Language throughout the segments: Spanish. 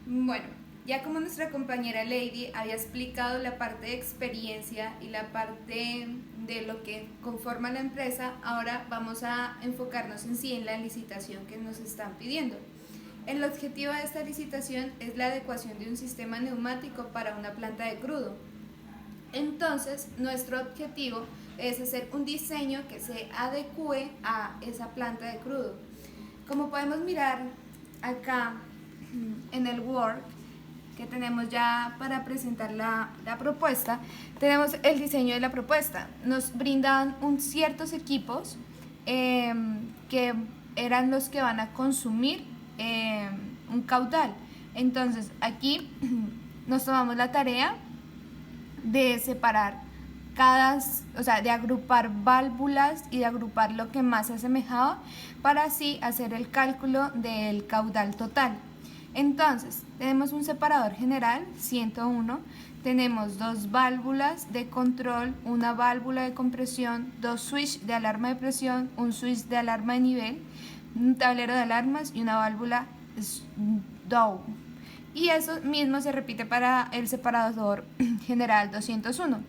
Bueno, ya como nuestra compañera Lady había explicado la parte de experiencia y la parte de lo que conforma la empresa, ahora vamos a enfocarnos en sí en la licitación que nos están pidiendo. El objetivo de esta licitación es la adecuación de un sistema neumático para una planta de crudo. Entonces, nuestro objetivo es hacer un diseño que se adecue a esa planta de crudo. Como podemos mirar acá en el Word que tenemos ya para presentar la propuesta, tenemos el diseño de la propuesta. Nos brindan ciertos equipos que eran los que van a consumir un caudal. Entonces aquí nos tomamos la tarea de separar o sea, de agrupar válvulas y de agrupar lo que más se asemejaba para así hacer el cálculo del caudal total. Entonces, tenemos un separador general, 101, tenemos dos válvulas de control, una válvula de compresión, dos switch de alarma de presión, un switch de alarma de nivel, un tablero de alarmas y una válvula down. Y eso mismo se repite para el separador general 201.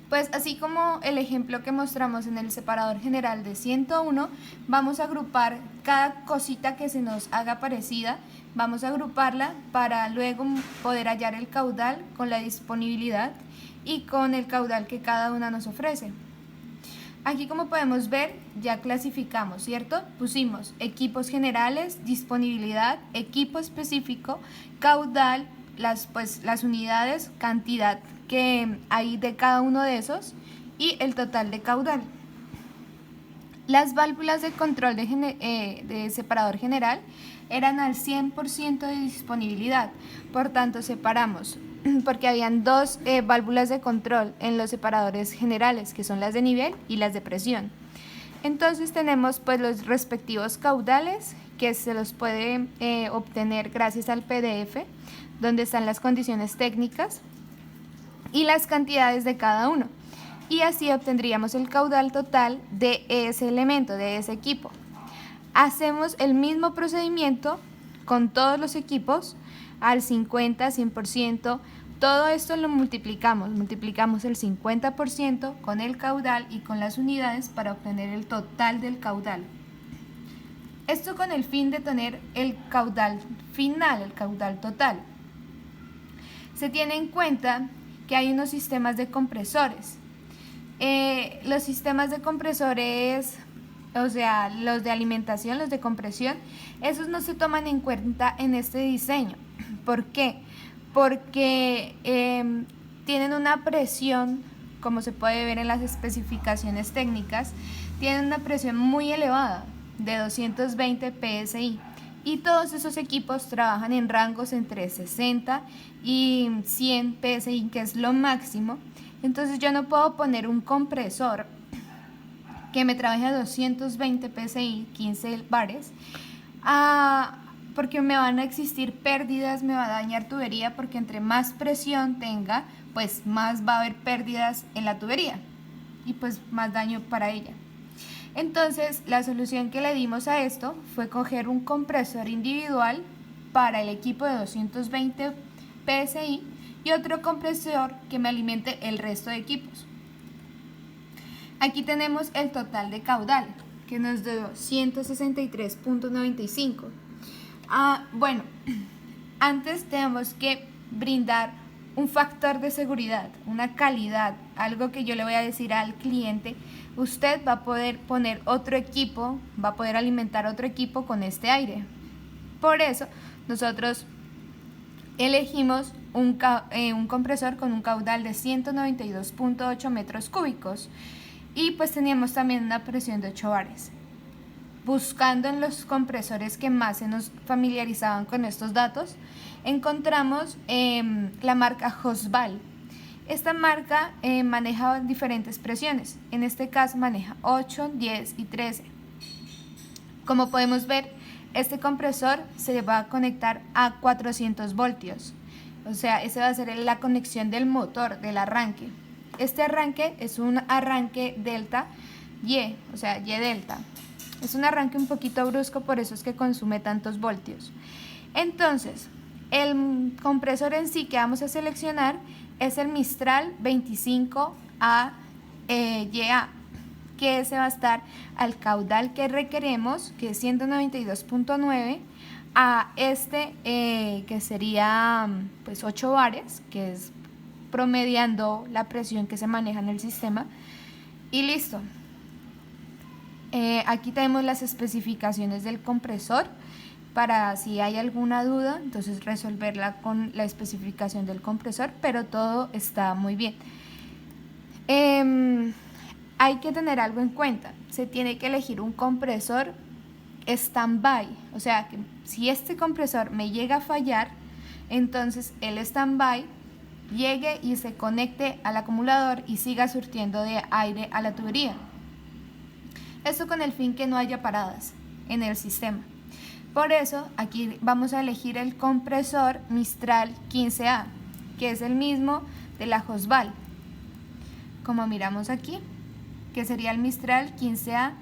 Pues así como el ejemplo que mostramos en el separador general de 101, vamos a agrupar cada cosita que se nos haga parecida, vamos a agruparla para luego poder hallar el caudal con la disponibilidad y con el caudal que cada una nos ofrece. Aquí, como podemos ver, ya clasificamos, ¿cierto? Pusimos equipos generales, disponibilidad, equipo específico, caudal, las unidades, cantidad que hay de cada uno de esos y el total de caudal. Las válvulas de control de separador general eran al 100% de disponibilidad, por tanto separamos, porque habían dos válvulas de control en los separadores generales, que son las de nivel y las de presión. Entonces tenemos pues los respectivos caudales que se los puede obtener gracias al PDF, donde están las condiciones técnicas y las cantidades de cada uno. Y así obtendríamos el caudal total de ese elemento, de ese equipo. Hacemos el mismo procedimiento con todos los equipos al 50, 100%. Todo esto lo multiplicamos el 50% con el caudal y con las unidades para obtener el total del caudal. Esto con el fin de tener el caudal final, el caudal total. Se tiene en cuenta que hay unos sistemas de compresores. Los sistemas de compresores, o sea, los de alimentación, los de compresión, esos no se toman en cuenta en este diseño. ¿Por qué? Porque tienen una presión, como se puede ver en las especificaciones técnicas, tienen una presión muy elevada, de 220 PSI. Y todos esos equipos trabajan en rangos entre 60 y 100 PSI, que es lo máximo. Entonces yo no puedo poner un compresor que me trabaje a 220 PSI, 15 bares, porque me van a existir pérdidas, me va a dañar tubería, porque entre más presión tenga, pues más va a haber pérdidas en la tubería y pues más daño para ella. Entonces, la solución que le dimos a esto fue coger un compresor individual para el equipo de 220 PSI y otro compresor que me alimente el resto de equipos. Aquí tenemos el total de caudal, que nos dio 163.95. Bueno, antes tenemos que brindar un factor de seguridad, una calidad, algo que yo le voy a decir al cliente: usted va a poder poner otro equipo, va a poder alimentar otro equipo con este aire. Por eso nosotros elegimos un compresor con un caudal de 192.8 metros cúbicos y pues teníamos también una presión de 8 bares. Buscando en los compresores que más se nos familiarizaban con estos datos, encontramos la marca Hosbal. Esta marca maneja diferentes presiones, en este caso maneja 8, 10 y 13. Como podemos ver, este compresor se va a conectar a 400 voltios, o sea, esa va a ser la conexión del motor, del arranque. Este arranque es un arranque delta Y, o sea, Y delta. Es un arranque un poquito brusco, por eso es que consume tantos voltios. Entonces, El compresor en sí que vamos a seleccionar es el Mistral 25A YA, que ese va a estar al caudal que requeremos, que es 192.9, a que sería pues 8 bares, que es promediando la presión que se maneja en el sistema, y listo. Aquí tenemos las especificaciones del compresor para si hay alguna duda, entonces resolverla con la especificación del compresor, pero todo está muy bien. Hay que tener algo en cuenta, se tiene que elegir un compresor stand-by, o sea que si este compresor me llega a fallar, entonces el stand-by llegue y se conecte al acumulador y siga surtiendo de aire a la tubería. Esto con el fin que no haya paradas en el sistema. Por eso aquí vamos a elegir el compresor Mistral 15A, que es el mismo de la Josval, como miramos aquí, que sería el Mistral 15A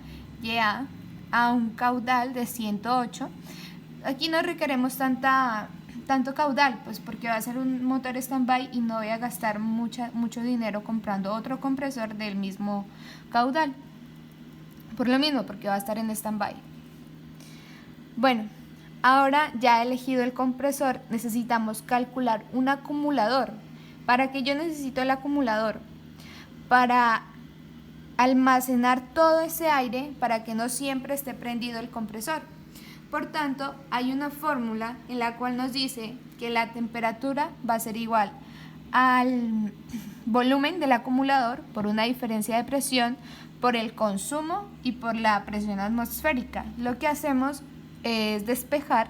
YA a un caudal de 108. Aquí no requeremos tanto caudal, pues porque va a ser un motor stand-by y no voy a gastar mucho dinero comprando otro compresor del mismo caudal. Por lo mismo, porque va a estar en stand-by. Bueno, ahora ya he elegido el compresor, necesitamos calcular un acumulador. ¿Para qué yo necesito el acumulador? Para almacenar todo ese aire para que no siempre esté prendido el compresor. Por tanto, hay una fórmula en la cual nos dice que la temperatura va a ser igual al volumen del acumulador por una diferencia de presión por el consumo y por la presión atmosférica. Lo que hacemos es despejar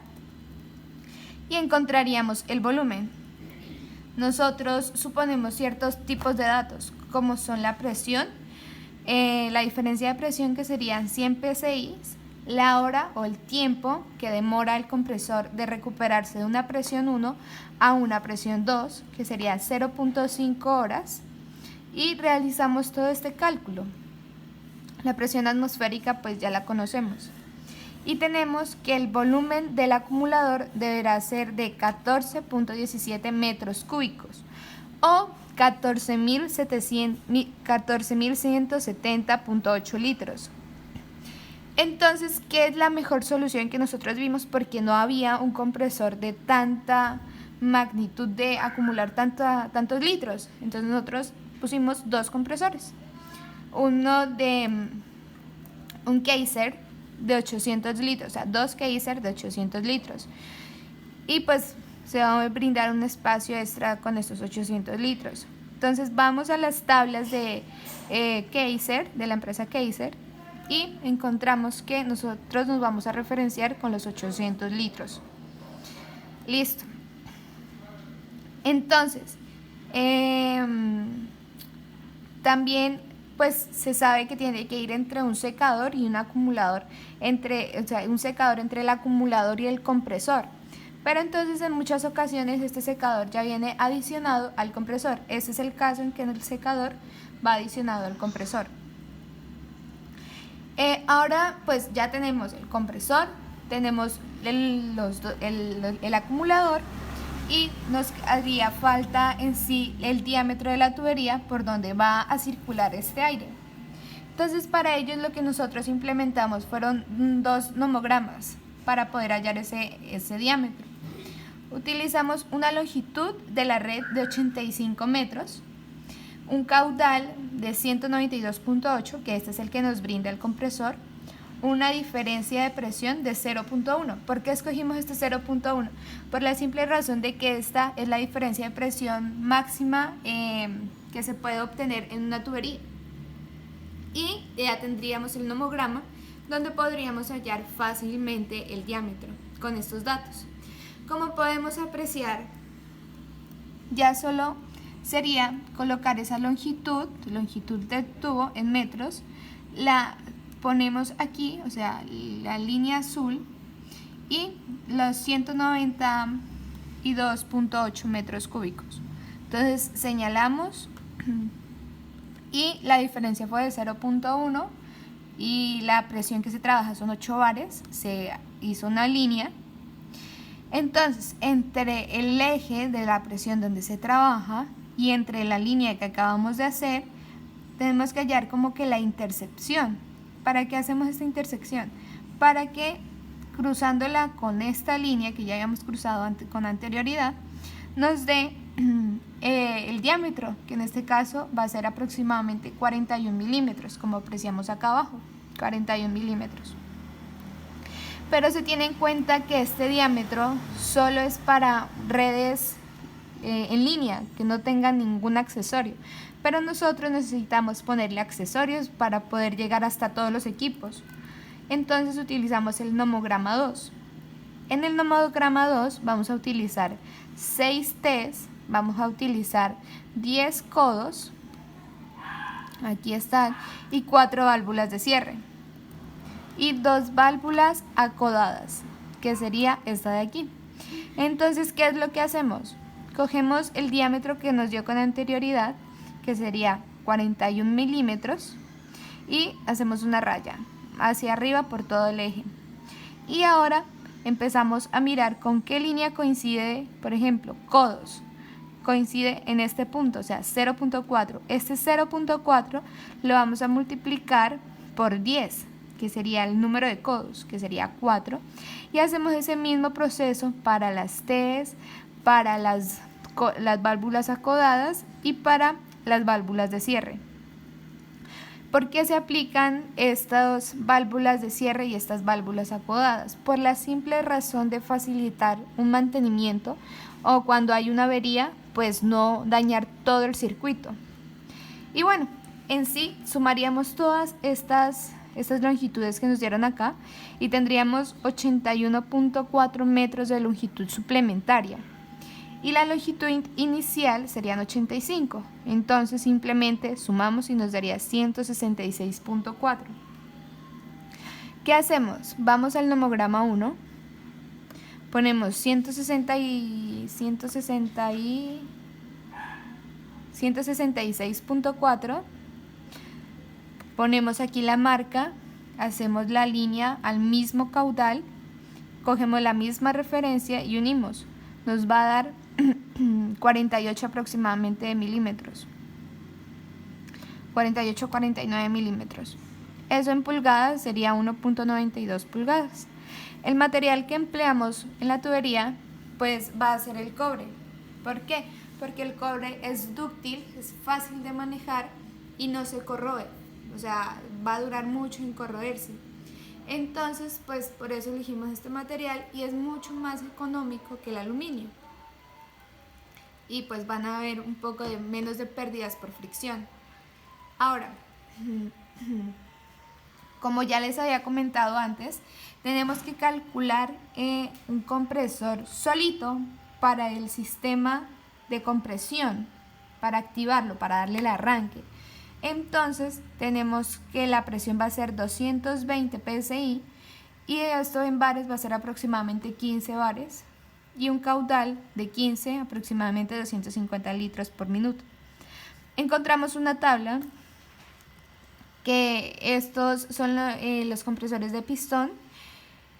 y encontraríamos el volumen. Nosotros suponemos ciertos tipos de datos, como son la presión, la diferencia de presión, que serían 100 psi, la hora o el tiempo que demora el compresor de recuperarse de una presión 1 a una presión 2, que sería 0.5 horas, y realizamos todo este cálculo. La presión atmosférica pues ya la conocemos. Y tenemos que el volumen del acumulador deberá ser de 14.17 metros cúbicos o 14.170.8 litros. Entonces, ¿qué es la mejor solución que nosotros vimos? Porque no había un compresor de tanta magnitud de acumular tantos litros. Entonces nosotros pusimos dos compresores. Uno de un Kaiser de 800 litros, o sea, dos Kaiser de 800 litros. Y pues se va a brindar un espacio extra con estos 800 litros. Entonces vamos a las tablas de Kaiser, de la empresa Kaiser, y encontramos que nosotros nos vamos a referenciar con los 800 litros. Listo. Entonces, también pues se sabe que tiene que ir entre un secador y un acumulador, un secador entre el acumulador y el compresor. Pero entonces en muchas ocasiones este secador ya viene adicionado al compresor. Ese es el caso en que el secador va adicionado al compresor. Ahora pues ya tenemos el compresor, tenemos el acumulador, y nos haría falta en sí el diámetro de la tubería por donde va a circular este aire. Entonces para ello lo que nosotros implementamos fueron dos nomogramas para poder hallar ese diámetro. Utilizamos una longitud de la red de 85 metros, un caudal de 192.8, que este es el que nos brinda el compresor, una diferencia de presión de 0.1. ¿Por qué escogimos este 0.1? Por la simple razón de que esta es la diferencia de presión máxima que se puede obtener en una tubería. Y ya tendríamos el nomograma donde podríamos hallar fácilmente el diámetro con estos datos. Como podemos apreciar, ya solo sería colocar esa longitud del tubo en metros, la ponemos aquí, o sea, la línea azul, y los 192.8 metros cúbicos. Entonces señalamos y la diferencia fue de 0.1 y la presión que se trabaja son 8 bares, se hizo una línea Entonces, entre el eje de la presión donde se trabaja y entre la línea que acabamos de hacer, tenemos que hallar como que la intersección. ¿Para qué hacemos esta intersección? Para que cruzándola con esta línea que ya habíamos cruzado con anterioridad, nos dé el diámetro, que en este caso va a ser aproximadamente 41 milímetros, como apreciamos acá abajo, 41 milímetros. Pero se tiene en cuenta que este diámetro solo es para redes en línea, que no tengan ningún accesorio. Pero nosotros necesitamos ponerle accesorios para poder llegar hasta todos los equipos. Entonces utilizamos el nomograma 2. En el nomograma 2 vamos a utilizar 6 T's, vamos a utilizar 10 codos, aquí están, y 4 válvulas de cierre. Y 2 válvulas acodadas, que sería esta de aquí. Entonces, ¿qué es lo que hacemos? Cogemos el diámetro que nos dio con anterioridad, que sería 41 milímetros, y hacemos una raya hacia arriba por todo el eje. Y ahora empezamos a mirar con qué línea coincide, por ejemplo, codos. Coincide en este punto, o sea, 0.4. Este 0.4 lo vamos a multiplicar por 10, que sería el número de codos, que sería 4, y hacemos ese mismo proceso para las T's, para las válvulas acodadas y para las válvulas de cierre. ¿Por qué se aplican estas válvulas de cierre y estas válvulas acodadas? Por la simple razón de facilitar un mantenimiento o cuando hay una avería, pues no dañar todo el circuito. Y bueno, en sí sumaríamos todas estas longitudes que nos dieron acá y tendríamos 81.4 metros de longitud suplementaria y la longitud inicial serían 85, entonces simplemente sumamos y nos daría 166.4. ¿Qué hacemos? Vamos al nomograma 1, ponemos 166.4, ponemos aquí la marca, hacemos la línea al mismo caudal, cogemos la misma referencia y unimos. Nos va a dar 48 aproximadamente de milímetros. 48-49 milímetros. Eso en pulgadas sería 1.92 pulgadas. El material que empleamos en la tubería pues va a ser el cobre. ¿Por qué? Porque el cobre es dúctil, es fácil de manejar y no se corroe. O sea, va a durar mucho en corroerse. Entonces, pues por eso elegimos este material y es mucho más económico que el aluminio. Y pues van a haber un poco de menos de pérdidas por fricción. Ahora, como ya les había comentado antes, tenemos que calcular un compresor solito para el sistema de compresión, para activarlo, para darle el arranque. Entonces tenemos que la presión va a ser 220 psi y esto en bares va a ser aproximadamente 15 bares y un caudal de 15, aproximadamente 250 litros por minuto. Encontramos una tabla que estos son los compresores de pistón,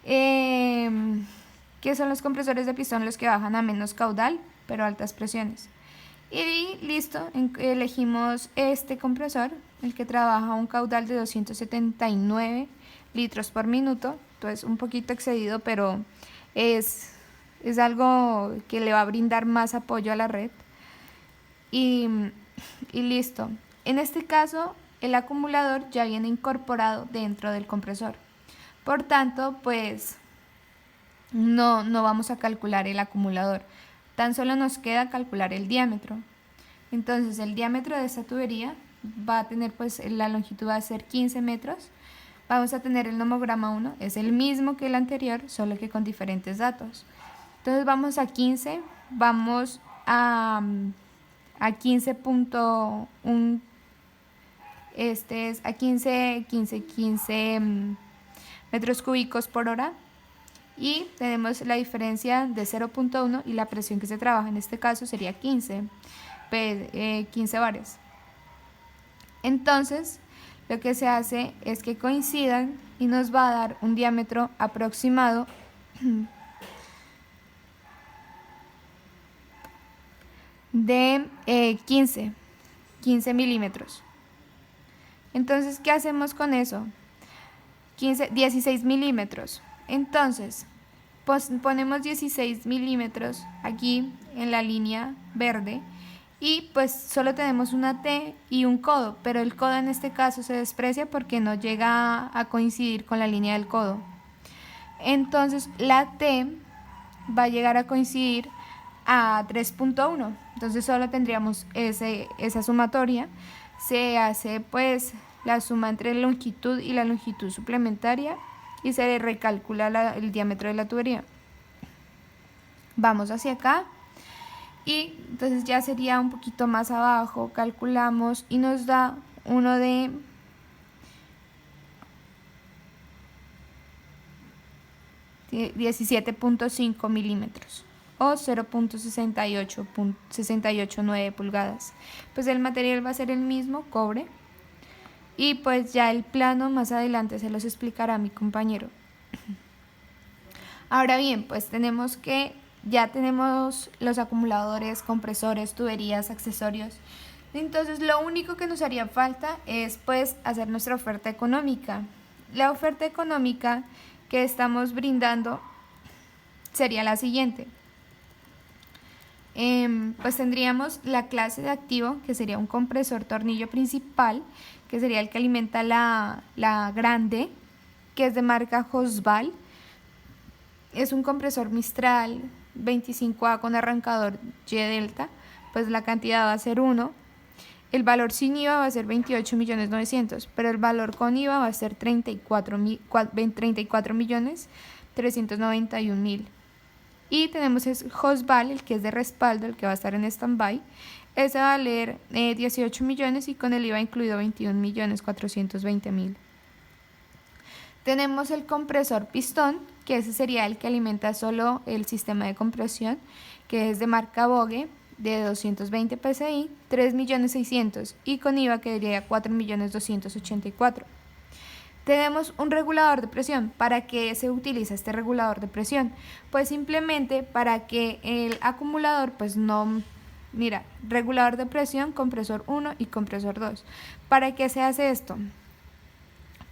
que son los compresores de pistón los que bajan a menos caudal pero altas presiones. Y listo, elegimos este compresor, el que trabaja a un caudal de 279 litros por minuto, entonces un poquito excedido, pero es algo que le va a brindar más apoyo a la red. Y listo. En este caso, el acumulador ya viene incorporado dentro del compresor. Por tanto, pues no vamos a calcular el acumulador. Tan solo nos queda calcular el diámetro. Entonces el diámetro de esta tubería va a tener, pues la longitud va a ser 15 metros. Vamos a tener el nomograma 1, es el mismo que el anterior, solo que con diferentes datos. Entonces vamos a 15, vamos a 15.1, este es a 15 metros cúbicos por hora. Y tenemos la diferencia de 0.1 y la presión que se trabaja en este caso sería 15 bares. Entonces lo que se hace es que coincidan y nos va a dar un diámetro aproximado de 15 milímetros. Entonces, ¿qué hacemos con eso? 16 milímetros. Entonces, pues ponemos 16 milímetros aquí en la línea verde y pues solo tenemos una T y un codo, pero el codo en este caso se desprecia porque no llega a coincidir con la línea del codo. Entonces la T va a llegar a coincidir a 3.1, entonces solo tendríamos esa sumatoria. Se hace pues la suma entre la longitud y la longitud suplementaria y se le recalcula el diámetro de la tubería. Vamos hacia acá y entonces ya sería un poquito más abajo, calculamos y nos da uno de 17.5 milímetros o 0.689 pulgadas. Pues el material va a ser el mismo, cobre, y pues ya el plano más adelante se los explicará mi compañero. Ahora bien, pues ya tenemos los acumuladores, compresores, tuberías, accesorios. Entonces lo único que nos haría falta es pues hacer nuestra oferta económica. La oferta económica que estamos brindando sería la siguiente. Pues tendríamos la clase de activo, que sería un compresor tornillo principal, que sería el que alimenta la grande, que es de marca Hosval. Es un compresor Mistral 25A con arrancador Y Delta, pues la cantidad va a ser 1. El valor sin IVA va a ser 28.900.000, pero el valor con IVA va a ser 34.391.000. Y tenemos el Hosval, el que es de respaldo, el que va a estar en stand-by. Ese va a valer 18 millones y con el IVA incluido 21.420.000. Tenemos el compresor pistón, que ese sería el que alimenta solo el sistema de compresión, que es de marca Bogue, de 220 psi, 3.600.000 y con IVA quedaría 4.284.000. Tenemos un regulador de presión. ¿Para qué se utiliza este regulador de presión? Pues simplemente para que el acumulador pues no... Mira, regulador de presión, compresor 1 y compresor 2. ¿Para qué se hace esto?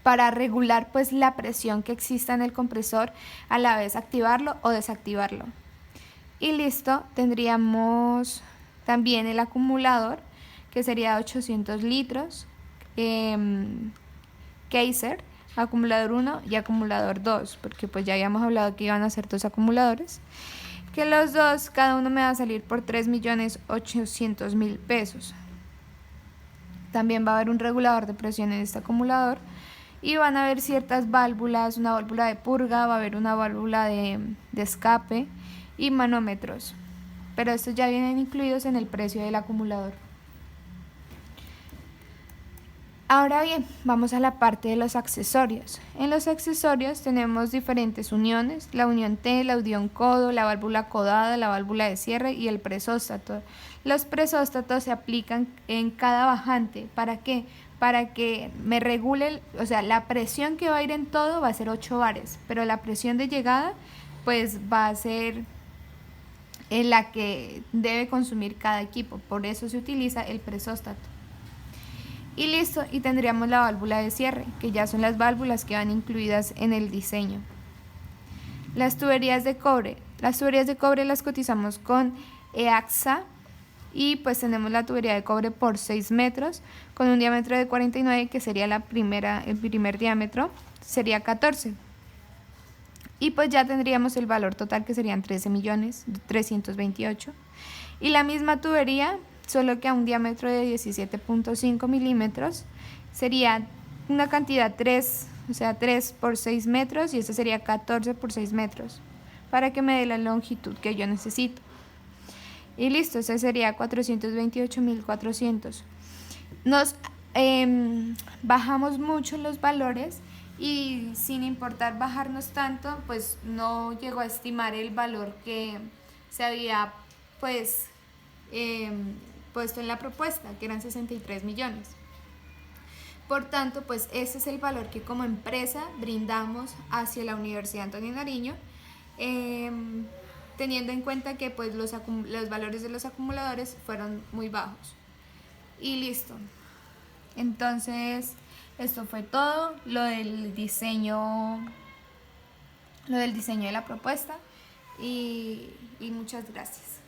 Para regular pues la presión que exista en el compresor, a la vez activarlo o desactivarlo. Y listo, tendríamos también el acumulador, que sería 800 litros, Kaiser, acumulador 1 y acumulador 2, porque pues ya habíamos hablado que iban a ser dos acumuladores, que los dos, cada uno me va a salir por 3.800.000 pesos. También va a haber un regulador de presión en este acumulador y van a haber ciertas válvulas, una válvula de purga, va a haber una válvula de escape y manómetros, pero estos ya vienen incluidos en el precio del acumulador. Ahora bien, vamos a la parte de los accesorios. En los accesorios tenemos diferentes uniones, la unión T, la unión codo, la válvula codada, la válvula de cierre y el presóstato. Los presóstatos se aplican en cada bajante. ¿Para qué? Para que me regule, o sea, la presión que va a ir en todo va a ser 8 bares, pero la presión de llegada pues va a ser en la que debe consumir cada equipo. Por eso se utiliza el presóstato. Y listo, y tendríamos la válvula de cierre, que ya son las válvulas que van incluidas en el diseño. Las tuberías de cobre. Las tuberías de cobre las cotizamos con EAXA y pues tenemos la tubería de cobre por 6 metros con un diámetro de 49, que sería el primer diámetro, sería 14. Y pues ya tendríamos el valor total, que serían 13.328.000. Y la misma tubería, solo que a un diámetro de 17.5 milímetros, sería una cantidad 3, o sea 3 por 6 metros, y este sería 14 por 6 metros, para que me dé la longitud que yo necesito. Y listo, ese sería 428.400. Nos bajamos mucho los valores y sin importar bajarnos tanto, pues no llegó a estimar el valor que se había pues puesto en la propuesta, que eran 63 millones. Por tanto, pues ese es el valor que como empresa brindamos hacia la Universidad Antonio Nariño. teniendo en cuenta que pues los valores de los acumuladores fueron muy bajos. Y listo. Entonces, esto fue todo, lo del diseño de la propuesta y muchas gracias.